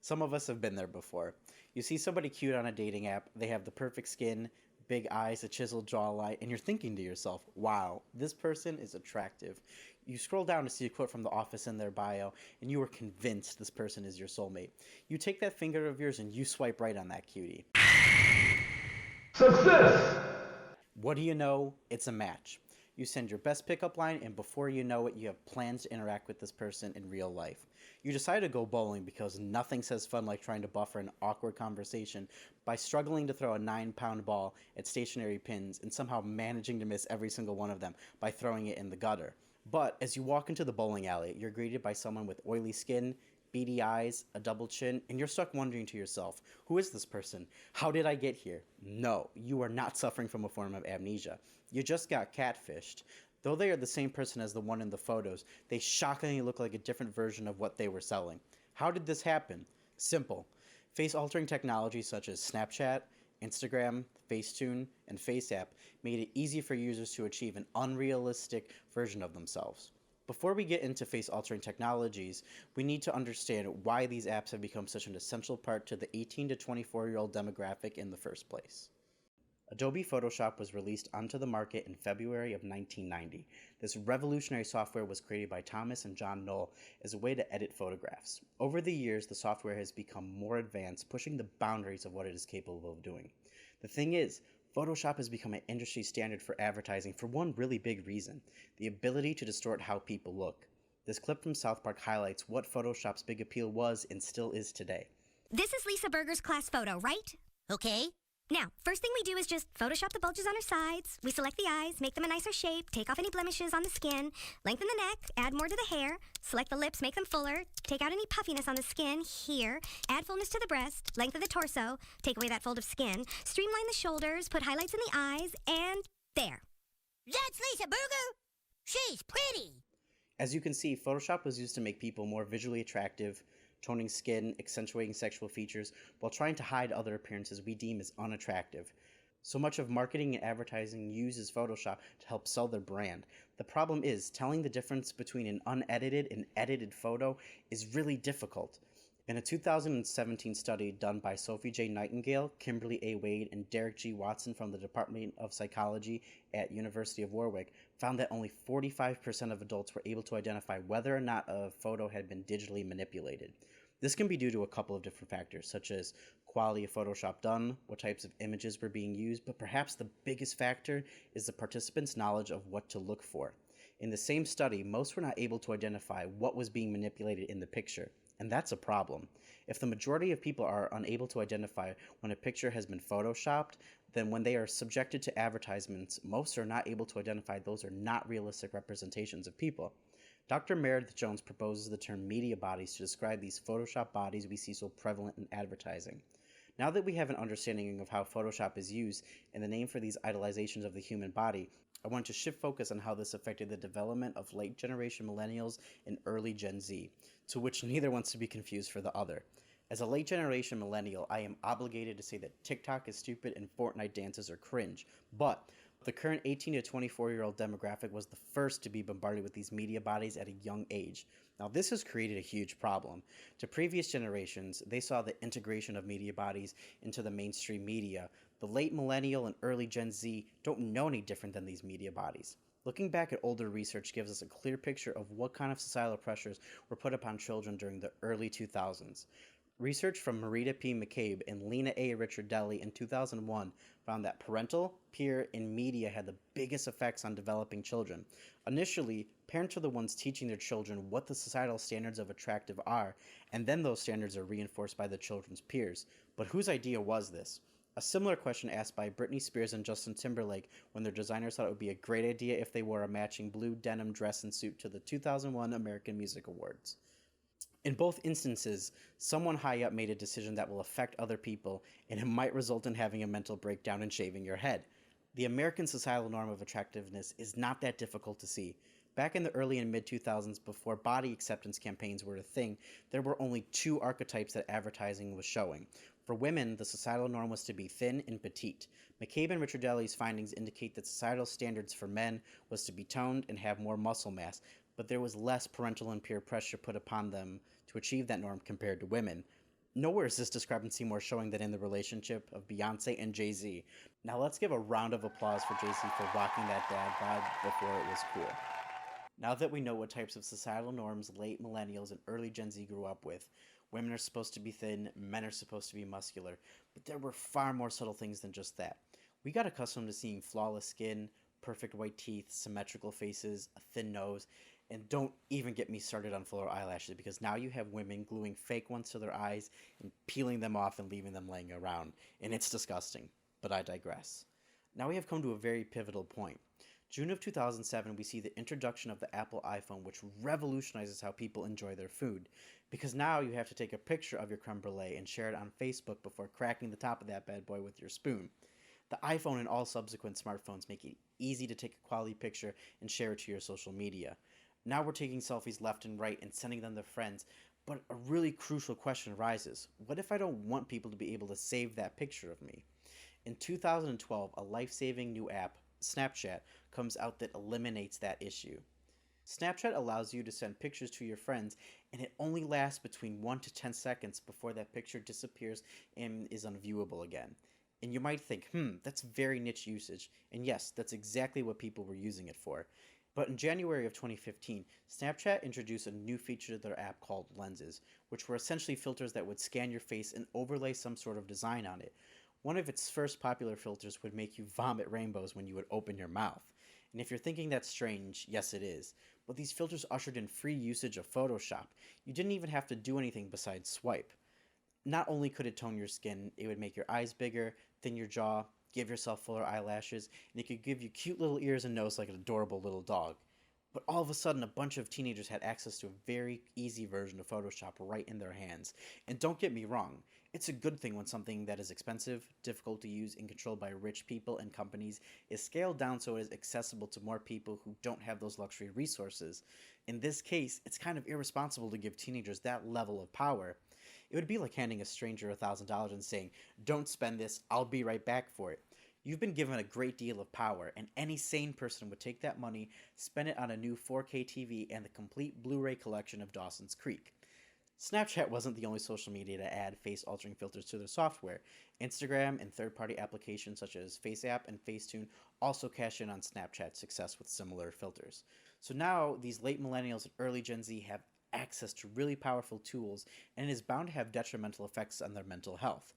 Some of us have been there before. You see somebody cute on a dating app, they have the perfect skin, big eyes, a chiseled jawline, and you're thinking to yourself, wow, this person is attractive. You scroll down to see a quote from The Office in their bio, and you are convinced this person is your soulmate. You take that finger of yours and you swipe right on that cutie. Success! What do you know? It's a match. You send your best pickup line, and before you know it, you have plans to interact with this person in real life. You decide to go bowling because nothing says fun like trying to buffer an awkward conversation by struggling to throw a 9-pound ball at stationary pins and somehow managing to miss every single one of them by throwing it in the gutter. But as you walk into the bowling alley, you're greeted by someone with oily skin, beady eyes, a double chin, and you're stuck wondering to yourself, who is this person? How did I get here? No, you are not suffering from a form of amnesia. You just got catfished. Though they are the same person as the one in the photos, they shockingly look like a different version of what they were selling. How did this happen? Simple. Face-altering technology such as Snapchat, Instagram, Facetune, and FaceApp made it easy for users to achieve an unrealistic version of themselves. Before we get into face-altering technologies, we need to understand why these apps have become such an essential part to the 18 to 24-year-old demographic in the first place. Adobe Photoshop was released onto the market in February of 1990. This revolutionary software was created by Thomas and John Knoll as a way to edit photographs. Over the years, the software has become more advanced, pushing the boundaries of what it is capable of doing. The thing is, Photoshop has become an industry standard for advertising for one really big reason: the ability to distort how people look. This clip from South Park highlights what Photoshop's big appeal was and still is today. This is Lisa Berger's class photo, right? Okay. Now, first thing we do is just Photoshop the bulges on her sides. We select the eyes, make them a nicer shape, take off any blemishes on the skin, lengthen the neck, add more to the hair, select the lips, make them fuller, take out any puffiness on the skin here, add fullness to the breast, lengthen the torso, take away that fold of skin, streamline the shoulders, put highlights in the eyes, and there. That's Lisa Berger. She's pretty. As you can see, Photoshop was used to make people more visually attractive, toning skin, accentuating sexual features, while trying to hide other appearances we deem as unattractive. So much of marketing and advertising uses Photoshop to help sell their brand. The problem is, telling the difference between an unedited and edited photo is really difficult. In a 2017 study done by Sophie J. Nightingale, Kimberly A. Wade, and Derek G. Watson from the Department of Psychology at University of Warwick, found that only 45% of adults were able to identify whether or not a photo had been digitally manipulated. This can be due to a couple of different factors, such as quality of Photoshop done, what types of images were being used, but perhaps the biggest factor is the participants' knowledge of what to look for. In the same study, most were not able to identify what was being manipulated in the picture, and that's a problem. If the majority of people are unable to identify when a picture has been photoshopped, then when they are subjected to advertisements, most are not able to identify those are not realistic representations of people. Dr. Meredith Jones proposes the term media bodies to describe these Photoshop bodies we see so prevalent in advertising. Now that we have an understanding of how Photoshop is used and the name for these idolizations of the human body, I want to shift focus on how this affected the development of late generation millennials and early Gen Z, to which neither wants to be confused for the other. As a late generation millennial, I am obligated to say that TikTok is stupid and Fortnite dances are cringe, but the current 18 to 24-year-old demographic was the first to be bombarded with these media bodies at a young age. Now, this has created a huge problem. To previous generations, they saw the integration of media bodies into the mainstream media. The late millennial and early Gen Z don't know any different than these media bodies. Looking back at older research gives us a clear picture of what kind of societal pressures were put upon children during the early 2000s. Research from Marita P. McCabe and Lena A. Ricciardelli in 2001 found that parental, peer, and media had the biggest effects on developing children. Initially, parents are the ones teaching their children what the societal standards of attractive are, and then those standards are reinforced by the children's peers. But whose idea was this? A similar question asked by Britney Spears and Justin Timberlake when their designers thought it would be a great idea if they wore a matching blue denim dress and suit to the 2001 American Music Awards. In both instances, someone high up made a decision that will affect other people, and it might result in having a mental breakdown and shaving your head. The American societal norm of attractiveness is not that difficult to see. Back in the early and mid-2000s, before body acceptance campaigns were a thing, there were only two archetypes that advertising was showing. For women, the societal norm was to be thin and petite. McCabe and Ricciardelli's findings indicate that societal standards for men was to be toned and have more muscle mass, but there was less parental and peer pressure put upon them to achieve that norm compared to women. Nowhere is this discrepancy more showing than in the relationship of Beyonce and Jay-Z. Now let's give a round of applause for Jay-Z for rocking that dad vibe before it was cool. Now that we know what types of societal norms late millennials and early Gen Z grew up with, women are supposed to be thin, men are supposed to be muscular, but there were far more subtle things than just that. We got accustomed to seeing flawless skin, perfect white teeth, symmetrical faces, a thin nose, and don't even get me started on fuller eyelashes because now you have women gluing fake ones to their eyes and peeling them off and leaving them laying around, and it's disgusting. But I digress. Now we have come to a very pivotal point. June of 2007, we see the introduction of the Apple iPhone, which revolutionizes how people enjoy their food. Because now you have to take a picture of your creme brulee and share it on Facebook before cracking the top of that bad boy with your spoon. The iPhone and all subsequent smartphones make it easy to take a quality picture and share it to your social media. Now we're taking selfies left and right and sending them to friends, but a really crucial question arises. What if I don't want people to be able to save that picture of me? In 2012, a life-saving new app, Snapchat, comes out that eliminates that issue. Snapchat allows you to send pictures to your friends, and it only lasts between 1 to 10 seconds before that picture disappears and is unviewable again. And you might think, that's very niche usage, and yes, that's exactly what people were using it for. But in January of 2015, Snapchat introduced a new feature to their app called Lenses, which were essentially filters that would scan your face and overlay some sort of design on it. One of its first popular filters would make you vomit rainbows when you would open your mouth. And if you're thinking that's strange, yes it is. But these filters ushered in free usage of Photoshop. You didn't even have to do anything besides swipe. Not only could it tone your skin, it would make your eyes bigger, thin your jaw, give yourself fuller eyelashes, and it could give you cute little ears and nose like an adorable little dog. But all of a sudden, a bunch of teenagers had access to a very easy version of Photoshop right in their hands. And don't get me wrong, it's a good thing when something that is expensive, difficult to use, and controlled by rich people and companies is scaled down so it is accessible to more people who don't have those luxury resources. In this case, it's kind of irresponsible to give teenagers that level of power. It would be like handing a stranger $1,000 and saying, "Don't spend this, I'll be right back for it." You've been given a great deal of power, and any sane person would take that money, spend it on a new 4K TV, and the complete Blu-ray collection of Dawson's Creek. Snapchat wasn't the only social media to add face-altering filters to their software. Instagram and third-party applications such as FaceApp and Facetune also cash in on Snapchat's success with similar filters. So now, these late millennials and early Gen Z have access to really powerful tools, and it is bound to have detrimental effects on their mental health.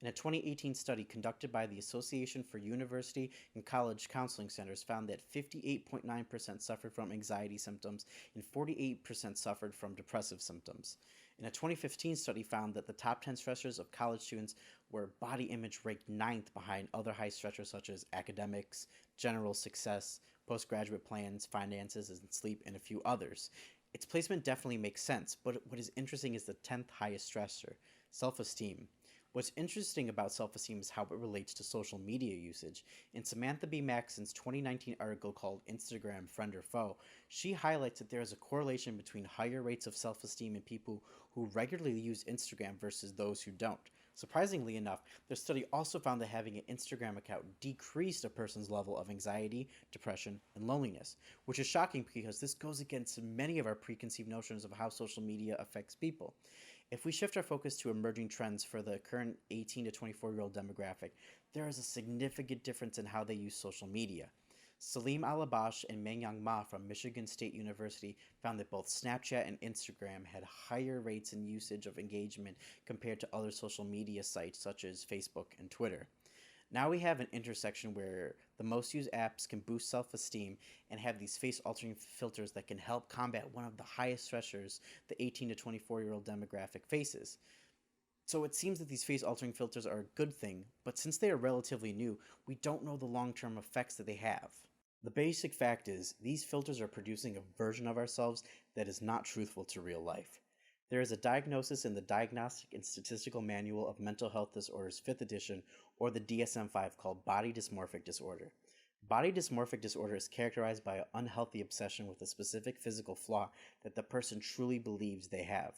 In a 2018 study conducted by the Association for University and College Counseling Centers found that 58.9% suffered from anxiety symptoms and 48% suffered from depressive symptoms. And a 2015 study found that the top 10 stressors of college students were body image ranked ninth behind other high stressors such as academics, general success, postgraduate plans, finances, and sleep, and a few others. Its placement definitely makes sense, but what is interesting is the 10th highest stressor, self-esteem. What's interesting about self-esteem is how it relates to social media usage. In Samantha B. Maxon's 2019 article called Instagram Friend or Foe, she highlights that there is a correlation between higher rates of self-esteem in people who regularly use Instagram versus those who don't. Surprisingly enough, the study also found that having an Instagram account decreased a person's level of anxiety, depression, and loneliness, which is shocking because this goes against many of our preconceived notions of how social media affects people. If we shift our focus to emerging trends for the current 18 to 24-year-old demographic, there is a significant difference in how they use social media. Salim Alabash and Mengyang Ma from Michigan State University found that both Snapchat and Instagram had higher rates in usage of engagement compared to other social media sites such as Facebook and Twitter. Now we have an intersection where the most used apps can boost self-esteem and have these face-altering filters that can help combat one of the highest stressors the 18 to 24-year-old demographic faces. So it seems that these face-altering filters are a good thing, but since they are relatively new, we don't know the long-term effects that they have. The basic fact is, these filters are producing a version of ourselves that is not truthful to real life. There is a diagnosis in the Diagnostic and Statistical Manual of Mental Health Disorders 5th edition, or the DSM-5, called body dysmorphic disorder. Body dysmorphic disorder is characterized by an unhealthy obsession with a specific physical flaw that the person truly believes they have.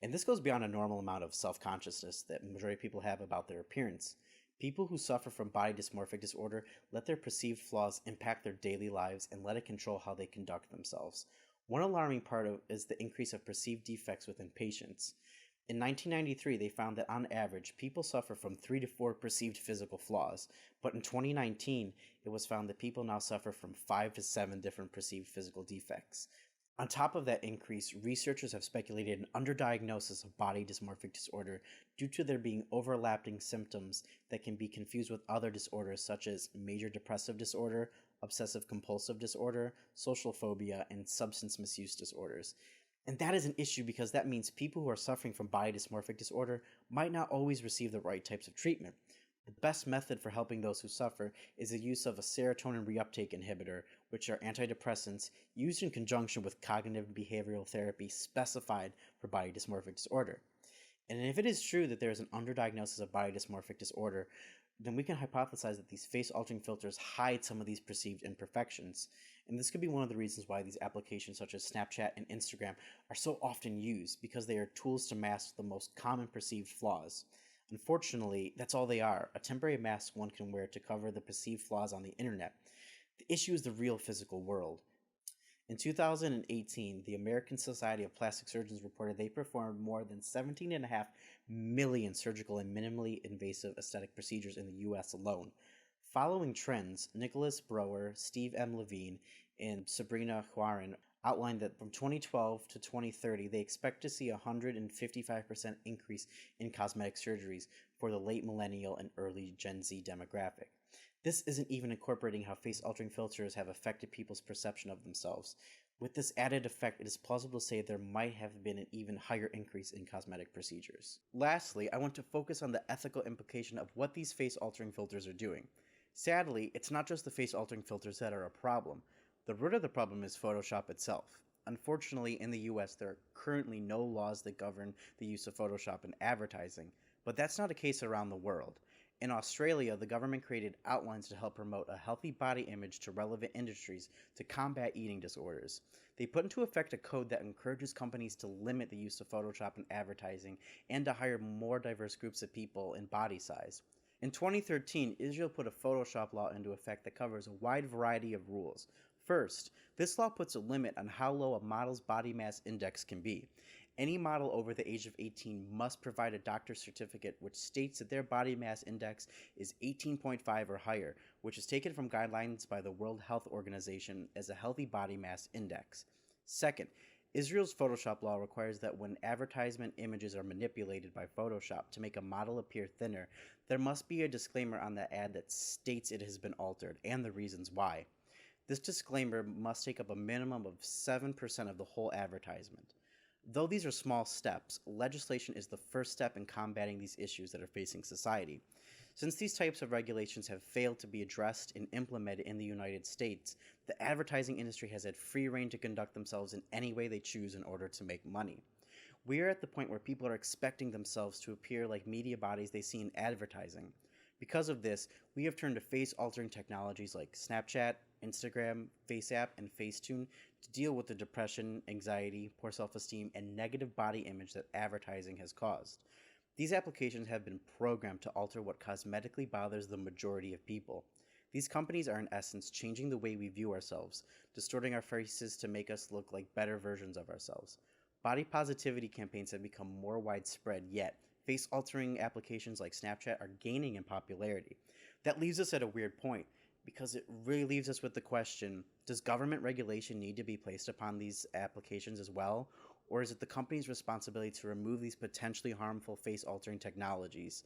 And this goes beyond a normal amount of self-consciousness that the majority of people have about their appearance. People who suffer from body dysmorphic disorder let their perceived flaws impact their daily lives and let it control how they conduct themselves. One alarming part is the increase of perceived defects within patients. In 1993, they found that on average, people suffer from 3 to 4 perceived physical flaws, but in 2019, it was found that people now suffer from 5 to 7 different perceived physical defects. On top of that increase, researchers have speculated an underdiagnosis of body dysmorphic disorder due to there being overlapping symptoms that can be confused with other disorders such as major depressive disorder, obsessive compulsive disorder, social phobia, and substance misuse disorders. And that is an issue because that means people who are suffering from body dysmorphic disorder might not always receive the right types of treatment. The best method for helping those who suffer is the use of a serotonin reuptake inhibitor, which are antidepressants used in conjunction with cognitive behavioral therapy specified for body dysmorphic disorder. And if it is true that there is an underdiagnosis of body dysmorphic disorder, then we can hypothesize that these face-altering filters hide some of these perceived imperfections. And this could be one of the reasons why these applications such as Snapchat and Instagram are so often used, because they are tools to mask the most common perceived flaws. Unfortunately, that's all they are, a temporary mask one can wear to cover the perceived flaws on the internet. The issue is the real physical world. In 2018, the American Society of Plastic Surgeons reported they performed more than 17.5 million surgical and minimally invasive aesthetic procedures in the US alone. Following trends, Nicholas Brower, Steve M. Levine, and Sabrina Huarin outlined that from 2012 to 2030, they expect to see a 155% increase in cosmetic surgeries for the late millennial and early Gen Z demographic. This isn't even incorporating how face-altering filters have affected people's perception of themselves. With this added effect, it is plausible to say there might have been an even higher increase in cosmetic procedures. Lastly, I want to focus on the ethical implication of what these face-altering filters are doing. Sadly, it's not just the face-altering filters that are a problem. The root of the problem is Photoshop itself. Unfortunately, in the US, there are currently no laws that govern the use of Photoshop in advertising, but that's not the case around the world. In Australia, the government created outlines to help promote a healthy body image to relevant industries to combat eating disorders. They put into effect a code that encourages companies to limit the use of Photoshop in advertising and to hire more diverse groups of people in body size. In 2013, Israel put a Photoshop law into effect that covers a wide variety of rules. First, this law puts a limit on how low a model's body mass index can be. Any model over the age of 18 must provide a doctor's certificate which states that their body mass index is 18.5 or higher, which is taken from guidelines by the World Health Organization as a healthy body mass index. Second, Israel's Photoshop law requires that when advertisement images are manipulated by Photoshop to make a model appear thinner, there must be a disclaimer on the ad that states it has been altered and the reasons why. This disclaimer must take up a minimum of 7% of the whole advertisement. Though these are small steps, legislation is the first step in combating these issues that are facing society. Since these types of regulations have failed to be addressed and implemented in the United States, the advertising industry has had free rein to conduct themselves in any way they choose in order to make money. We are at the point where people are expecting themselves to appear like media bodies they see in advertising. Because of this, we have turned to face-altering technologies like Snapchat, Instagram, FaceApp, and Facetune to deal with the depression, anxiety, poor self-esteem, and negative body image that advertising has caused. These applications have been programmed to alter what cosmetically bothers the majority of people. These companies are in essence changing the way we view ourselves, distorting our faces to make us look like better versions of ourselves. Body positivity campaigns have become more widespread, yet face-altering applications like Snapchat are gaining in popularity. That leaves us at a weird point, because it really leaves us with the question, does government regulation need to be placed upon these applications as well? Or is it the company's responsibility to remove these potentially harmful face-altering technologies?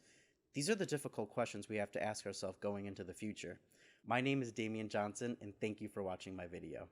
These are the difficult questions we have to ask ourselves going into the future. My name is Damian Johnson, and thank you for watching my video.